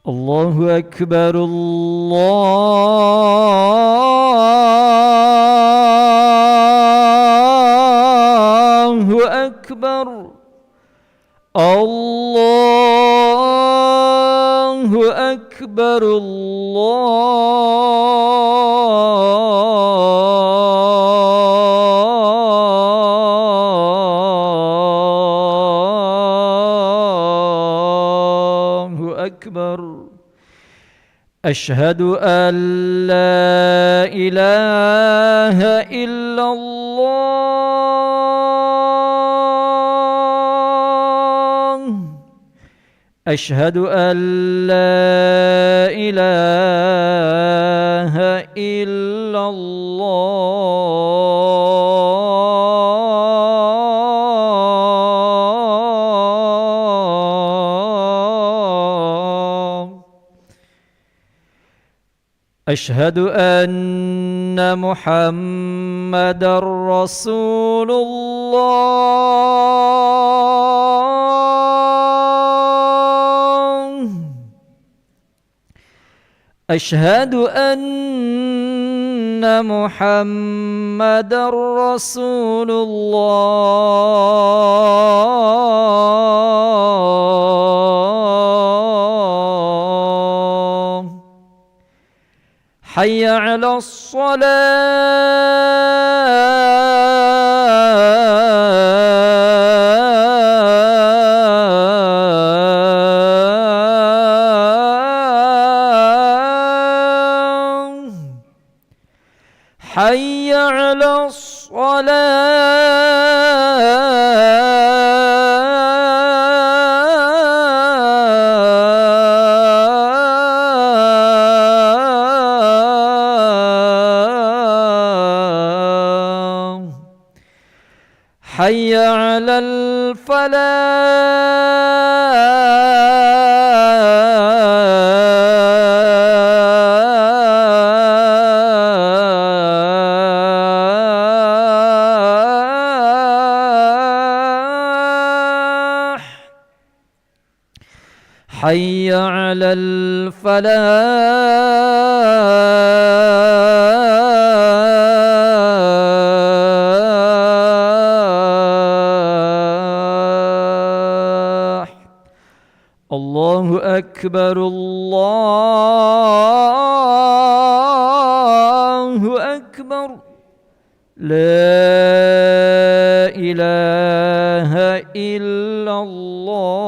الله أكبر الله أكبر الله أكبر الله أكبر. أشهد أن لا إله إلا الله. أشهد أن لا إله إلا الله. أشهد أن محمدًا رسول الله. أشهد أن محمدًا رسول الله. حي على الصلاة. حي على الصلاة. حي على الفلاح. حي على الفلاح. الله أكبر الله أكبر. لا إله إلا الله.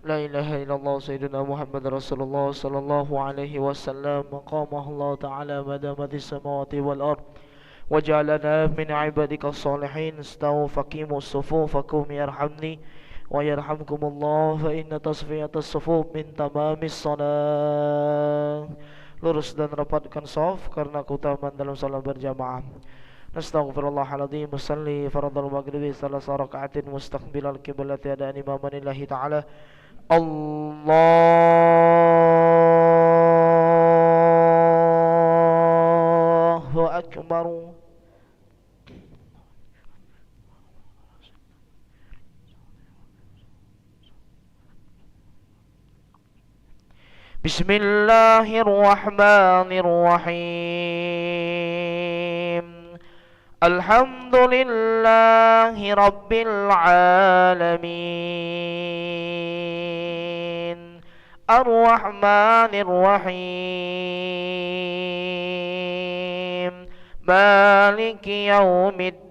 لا إله إلا الله سيدنا محمد رسول الله صلى الله عليه وسلم مقامه الله تعالى ما دامت السماوات والأرض وجعلنا من عبادك الصالحين. استووا فقيموا صفوفكم يرحمني ويرحمكم الله فإن تصفية الصفوف من تمام الصلاة. Lurus dan rapatkan shaf karena keutamaan dalam salat berjamaah. Nastaghfirullahaladzim. Musalli faradul maghribi salah raka'atin mustaqbilal qiblati adaan imamanillahi ta'ala. Allahu Akbar. Bismillahirrahmanirrahim. Alhamdulillahi Rabbil Alamin. Ar-Rahmanir Rahim. Maliki Yaumiddin.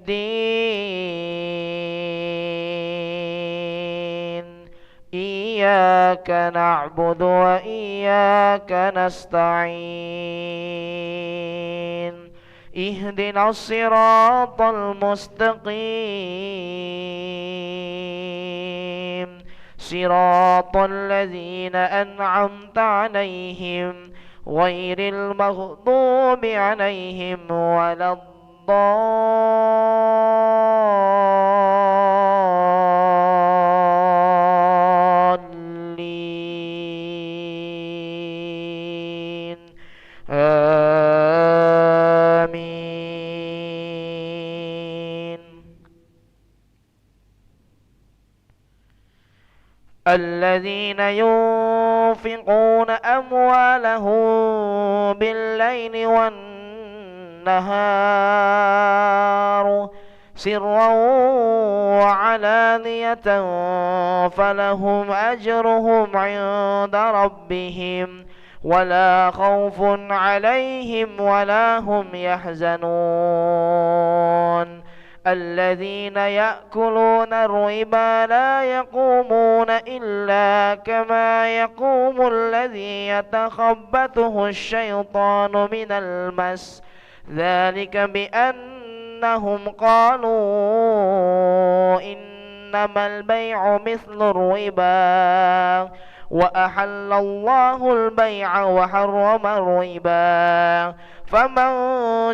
Iyyaka na'budu wa iyyaka nasta'in. Ihdinas siratal mustaqim. Siratal ladzina an'amta 'alaihim ghairil maghdubi 'alaihim waladdallin. Amin. Alladzina yunfiquna amwalahum bil-laili wan-nahar sirran wa 'alaniyatan falahum ajruhum 'inda rabbihim wala khawfun 'alaihim wala hum yahzanun. الذين يأكلون الربا لا يقومون إلا كما يقوم الذي يتخبطه الشيطان من المس ذلك بأنهم قالوا إنما البيع مثل الربا وأحل الله البيع وحرم الربا فمن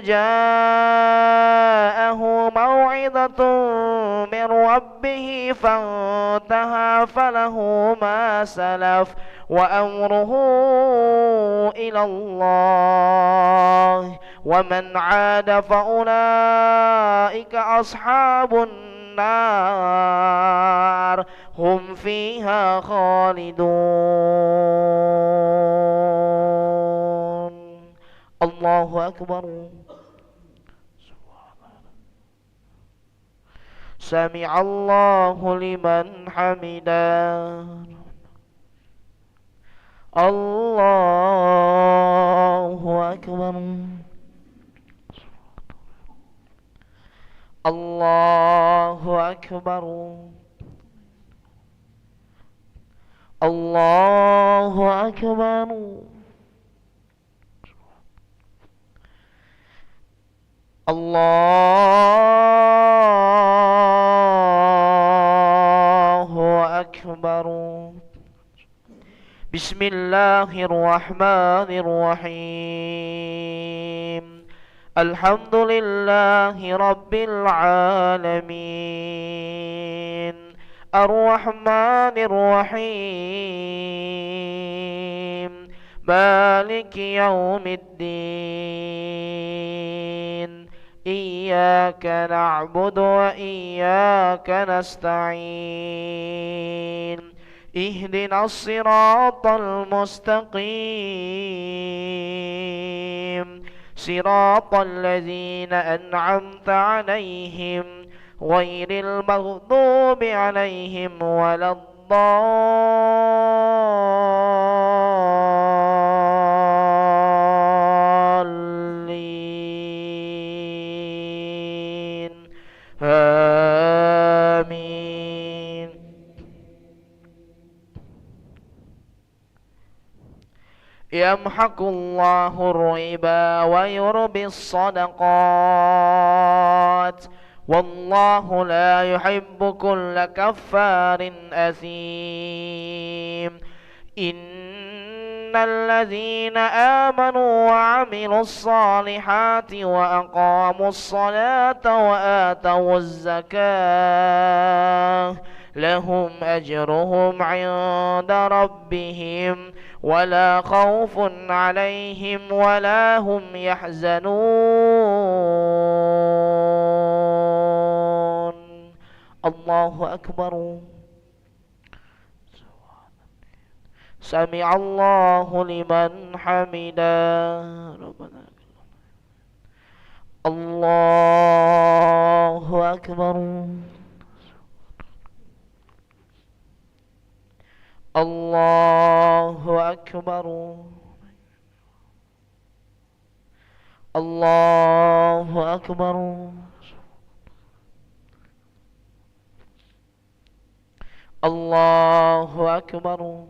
جاءه موعظة من ربه فانتهى فله ما سلف وأمره إلى الله ومن عاد فأولئك أصحاب النار هم فيها خالدون. الله أكبر. سمع الله لمن حمده. الله أكبر. الله أكبر. الله أكبر. الله أكبر. بسم الله الرحمن الرحيم. الحمد لله رب العالمين. الرحمن الرحيم. مالك يوم الدين. إياك نعبد وإياك نستعين. اهدنا الصراط المستقيم. صراط الذين أنعمت عليهم غير المغضوب عليهم ولا الضالين. آمين. يمحق الله الربا ويربي الصدقات والله لا يحب كل كفار أثيم إن الذين آمنوا وعملوا الصالحات وأقاموا الصلاة وآتوا الزكاة لهم أجرهم عند ربهم ولا خوف عليهم ولا هم يحزنون. الله أكبر. سمع الله لمن حمده ربنا. الله أكبر. الله أكبر. الله أكبر. الله أكبر.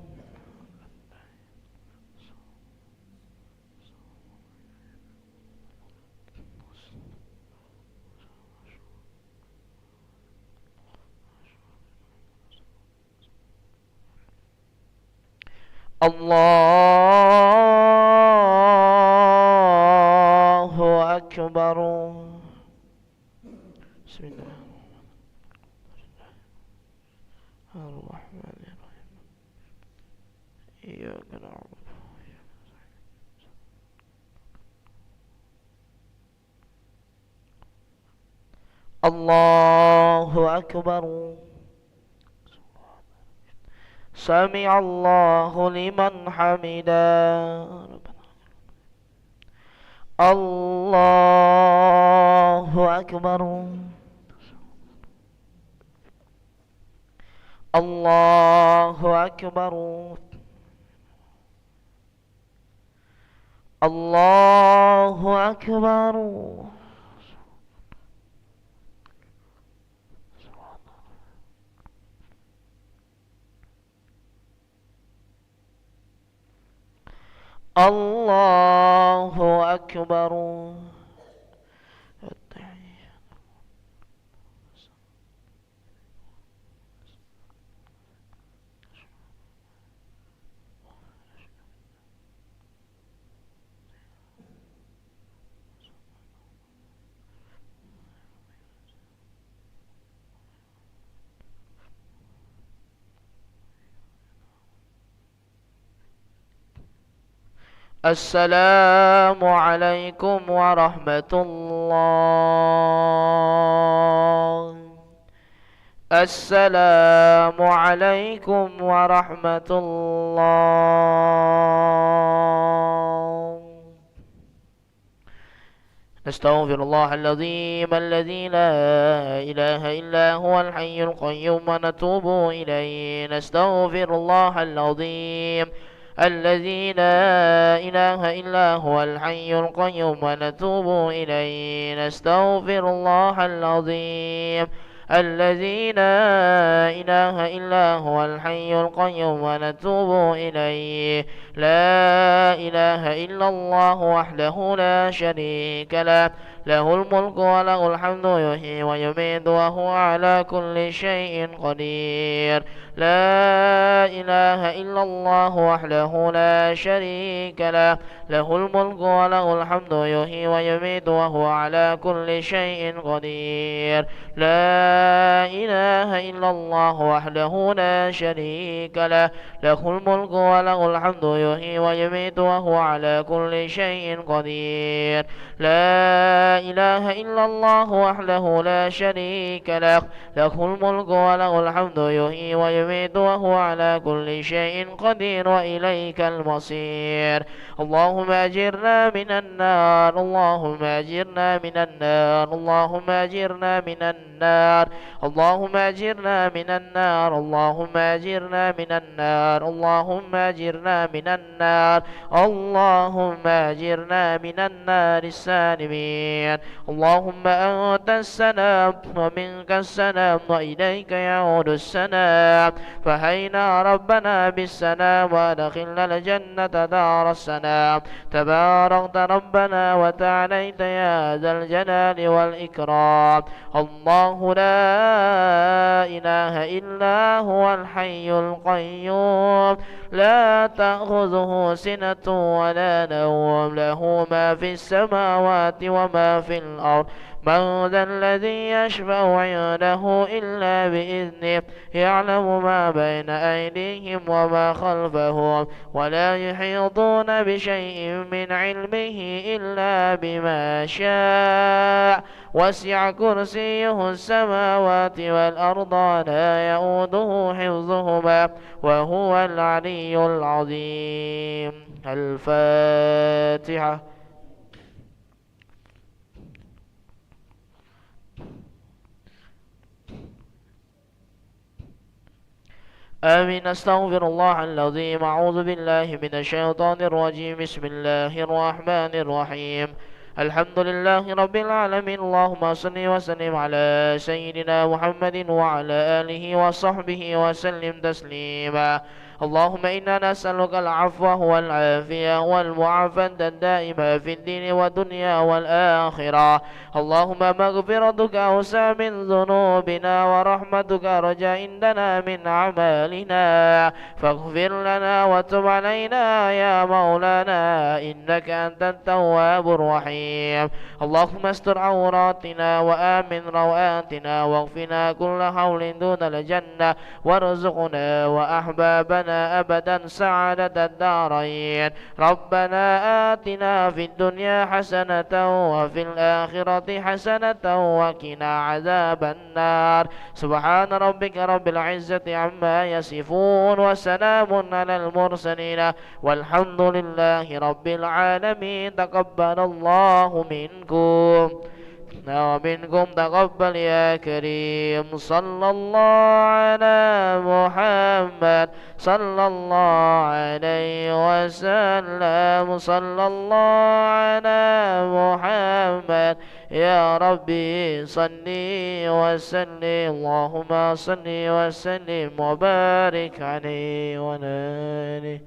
الله أكبر. بسم الله الرحمن الرحيم. إياك نعبد. الله أكبر. سمع الله لمن حمده. الله أكبر. الله أكبر. الله أكبر. الله أكبر. السلام عليكم ورحمة الله. السلام عليكم ورحمة الله. نستغفر الله العظيم الذي لا إله إلا هو الحي القيوم ونتوب إليه. نستغفر الله العظيم الذي لا إله إلا هو الحي القيوم ونتوب إليه. نستغفر الله العظيم الذي لا إله إلا هو الحي القيوم ونتوب إليه. لا إله إلا الله وحده لا شريك له له الملك وله الحمد يحيي ويميت وهو على كل شيء قدير. لا إله إلا الله وحده لا شريك له له الملك وله الحمد يحيي ويميت وهو على كل شيء قدير. لا إله إلا الله وحده لا شريك له له الملك وله الحمد يحيي ويميت وهو على كل شيء قدير. لا إله إلا الله وحده لا شريك له له الملك وله الحمد يحيي ويميت وهو على كل شيء قدير وإليك المصير. اللهم أجرنا من النار. اللهم أجرنا من النار. اللهم أجرنا من النار. اللهم أجرنا من النار. اللهم أجرنا من النار. اللهم أجرنا من النار. اللهم أجرنا من النار السالمين. اللهم أنت السلام ومنك السلام وإليك يعود السلام. فهينا ربنا بالسلام وأدخلنا الجنة دار السلام. تباركت ربنا وتعاليت يا ذا الجلال والإكرام. الله لا إله إلا هو الحي القيوم لا تأخذه سنة ولا نوم له ما في السماوات وما في الأرض. من ذا الذي يشفع عنده إلا بإذنه يعلم ما بين أيديهم وما خلفهم ولا يحيطون بشيء من علمه إلا بما شاء. وسع كرسيه السماوات والأرض لا يؤوده حفظهما وهو العلي العظيم. الفاتحة. آمين. أستغفر الله العظيم. أعوذ بالله من الشيطان الرجيم. بسم الله الرحمن الرحيم. الحمد لله رب العالمين. اللهم صل وسلم على سيدنا محمد وعلى آله وصحبه وسلم تسليما. اللهم إنا نسألك العفو والعافية والمعافاة الدائمة في الدين والدنيا والآخرة. اللهم مغفرتك أوسع من ذنوبنا ورحمتك أرجى عندنا من أعمالنا فاغفر لنا وتب علينا يا مولانا إنك أنت التواب الرحيم. اللهم استر عوراتنا وآمن روآتنا واغفنا كل حول دون الجنة وارزقنا وأحبابنا أبدا سعادة الدارين. ربنا آتنا في الدنيا حسنة وفي الآخرة حسنة وقنا عذاب النار. سبحان ربك رب العزة عما يصفون وسلام على المرسلين والحمد لله رب العالمين. تقبل الله منكم ومنكم تقبل يا كريم. صلى الله على محمد صلى الله عليه وسلم. صلى الله على محمد يا ربي صل وسلم. اللهم صل وسلم وبارك عليه وعلى آله